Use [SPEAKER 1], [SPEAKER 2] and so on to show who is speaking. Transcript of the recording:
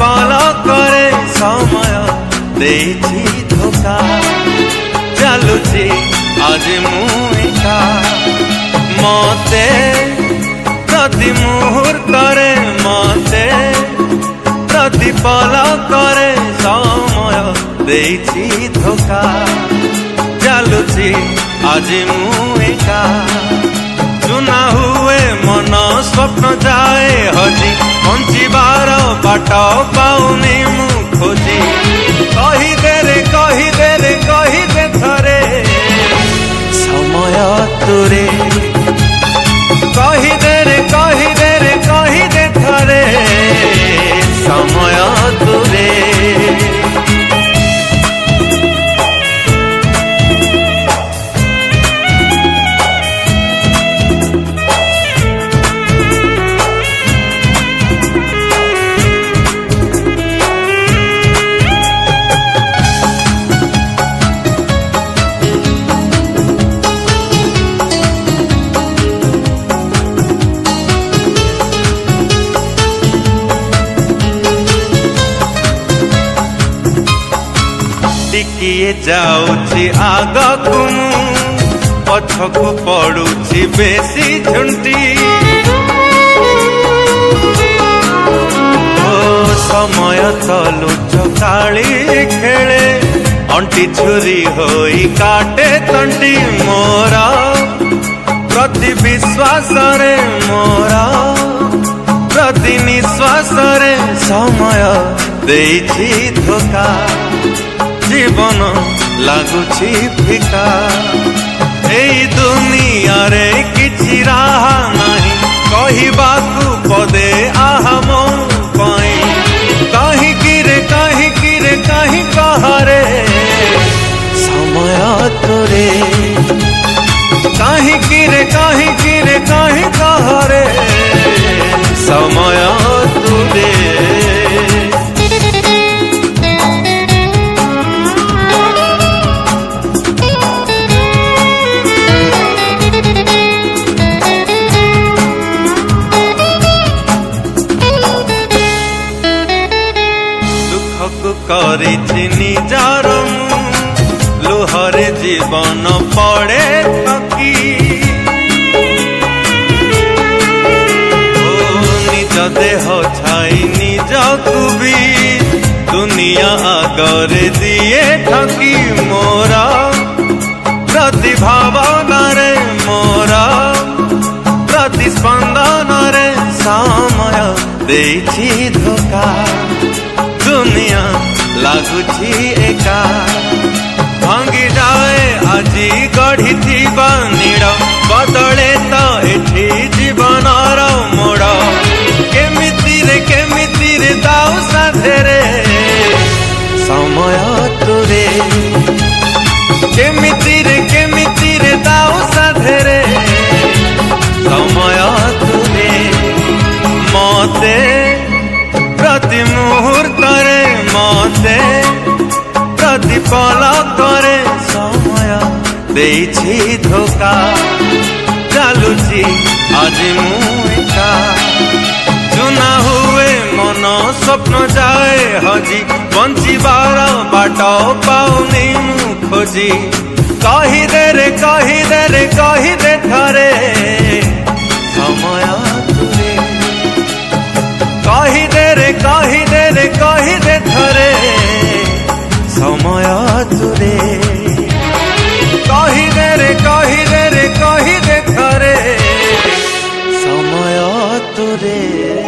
[SPEAKER 1] पलकरे समय देछि धोखा चलुछि आज मु एका मते प्रति मुहूर्तरे मते प्रति पलकरे समय देछि धोखा चलुछि आज मु एका चुना हुए मन स्वप्न जाए हजी बंचिबार बाट पाउनी मु खोजी कही दे थरे समय तुरे कही दे थरे समय तुरे टिकिए जाऊछि आगकु पछकु पड़ुछि बेसी झुंटी ओ समय तलु चकाली खेले अंटी छुरी होई काटे तंटी मोरा प्रति विश्वास रे मोरा प्रति निश्वास रे समय देछि धोखा जीवन लगुछि फिका एई दुनिया रे किछि राहा नहीं कहिबाकू पदे आहा मो पई कहीं किरे कहीं कहरे समय तोरे कहीं किरे कहीं कहरे समय तोरे करिछि निजार लुहरे जीवन पड़े थकी ओ निज देह छाई निजकु भी दुनिया आगरे दिए ठकी मोरा प्रतिभावन रे मोरा प्रतिस्पंदन रे समय देछि धोखा दुनिया लगुछि एका भांगी जाए आजी गढ़ी थिबा नीड़ बदले तो एठी जीवनर मोड़ केमिति रे दाउ साधेरे समय तुरे केमिति रे दाउ साधेरे समय तुरे मते प्रति मुहूर्तरे मते प्रति पलकरे समय देछि धोखा चलुछि आज मु एका चुना हुए मन स्वप्न जाए हजी बंचिबार बाट पाउनी मु खोजी कही दे थरे समय तुरे कही दे थरे समय तुरे कही दे थरे समय तुरे।